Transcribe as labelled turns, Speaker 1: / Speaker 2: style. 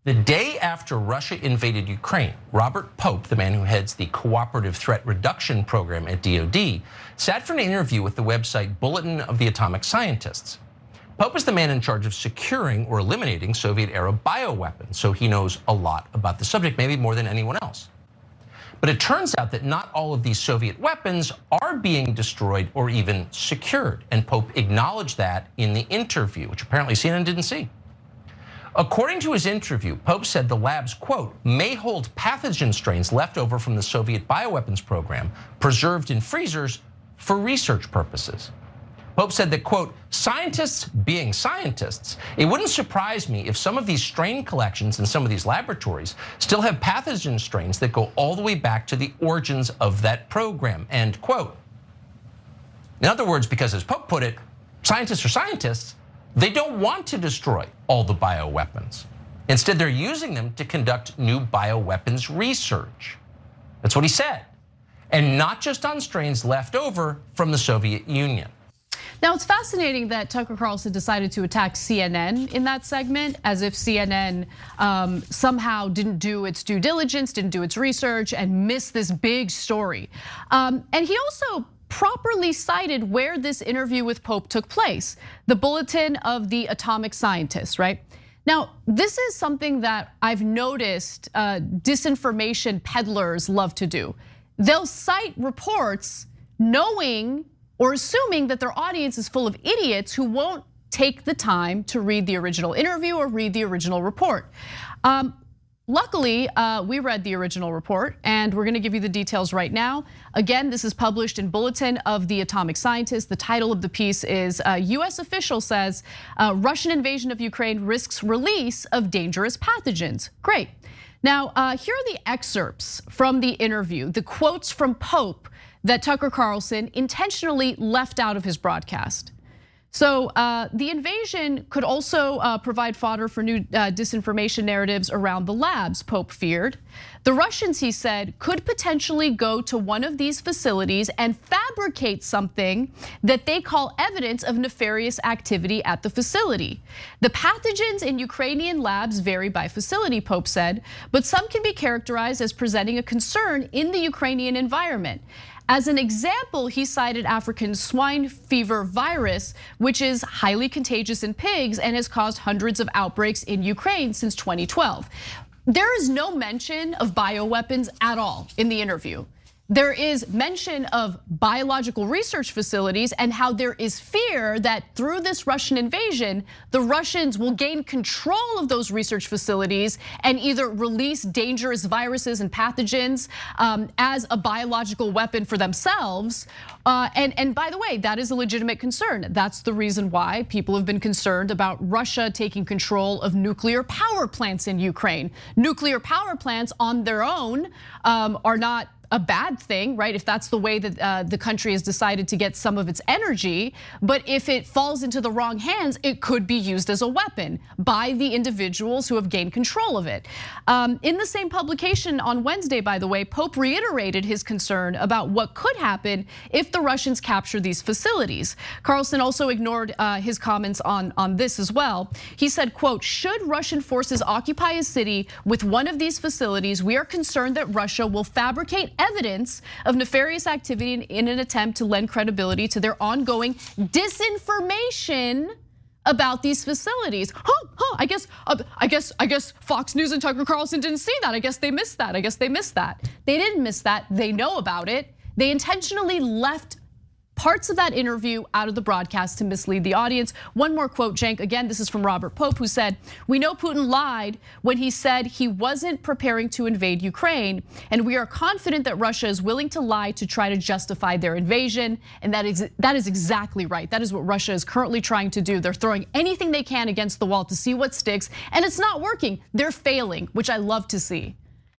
Speaker 1: The day after Russia invaded Ukraine, Robert Pope, the man who heads the Cooperative Threat Reduction Program at DoD, sat for an interview with the website Bulletin of the Atomic Scientists. Pope is the man in charge of securing or eliminating Soviet-era bioweapons, so he knows a lot about the subject, maybe more than anyone else. But it turns out that not all of these Soviet weapons are being destroyed or even secured, and Pope acknowledged that in the interview, which apparently CNN didn't see. According to his interview, Pope said the labs, quote, may hold pathogen strains left over from the Soviet bioweapons program, preserved in freezers for research purposes. Pope said that, quote, scientists being scientists, it wouldn't surprise me if some of these strain collections in some of these laboratories still have pathogen strains that go all the way back to the origins of that program, end quote. In other words, because as Pope put it, scientists are scientists, they don't want to destroy all the bioweapons. Instead, they're using them to conduct new bioweapons research. That's what he said. And not just on strains left over from the Soviet Union.
Speaker 2: Now, it's fascinating that Tucker Carlson decided to attack CNN in that segment, as if CNN somehow didn't do its due diligence, didn't do its research, and missed this big story. And he also properly cited where this interview with Pope took place, the Bulletin of the Atomic Scientists, right? Now, this is something that I've noticed disinformation peddlers love to do. They'll cite reports knowing or assuming that their audience is full of idiots who won't take the time to read the original interview or read the original report. Luckily, we read the original report, and we're gonna give you the details right now. Again, this is published in Bulletin of the Atomic Scientists. The title of the piece is US official says, Russian invasion of Ukraine risks release of dangerous pathogens. Great. Now, here are the excerpts from the interview, the quotes from Pope that Tucker Carlson intentionally left out of his broadcast. So the invasion could also provide fodder for new disinformation narratives around the labs, Pope feared. The Russians, he said, could potentially go to one of these facilities and fabricate something that they call evidence of nefarious activity at the facility. The pathogens in Ukrainian labs vary by facility, Pope said, but some can be characterized as presenting a concern in the Ukrainian environment. As an example, he cited African swine fever virus, which is highly contagious in pigs and has caused hundreds of outbreaks in Ukraine since 2012. There is no mention of bioweapons at all in the interview. There is mention of biological research facilities and how there is fear that through this Russian invasion, the Russians will gain control of those research facilities and either release dangerous viruses and pathogens as a biological weapon for themselves. And by the way, that is a legitimate concern. That's the reason why people have been concerned about Russia taking control of nuclear power plants in Ukraine. Nuclear power plants on their own are not a bad thing, right? If that's the way that the country has decided to get some of its energy. But if it falls into the wrong hands, it could be used as a weapon by the individuals who have gained control of it. In the same publication on Wednesday, by the way, Pope reiterated his concern about what could happen if the Russians capture these facilities. Carlson also ignored his comments on this as well. He said, quote, should Russian forces occupy a city with one of these facilities, we are concerned that Russia will fabricate evidence of nefarious activity in an attempt to lend credibility to their ongoing disinformation about these facilities. I guess Fox News and Tucker Carlson didn't see that. I guess they missed that. They didn't miss that. They know about it. They intentionally left parts of that interview out of the broadcast to mislead the audience. One more quote, Cenk. Again, this is from Robert Pope, who said, we know Putin lied when he said he wasn't preparing to invade Ukraine, and we are confident that Russia is willing to lie to try to justify their invasion. And that is exactly right. That is what Russia is currently trying to do. They're throwing anything they can against the wall to see what sticks, and it's not working. They're failing, which I love to see.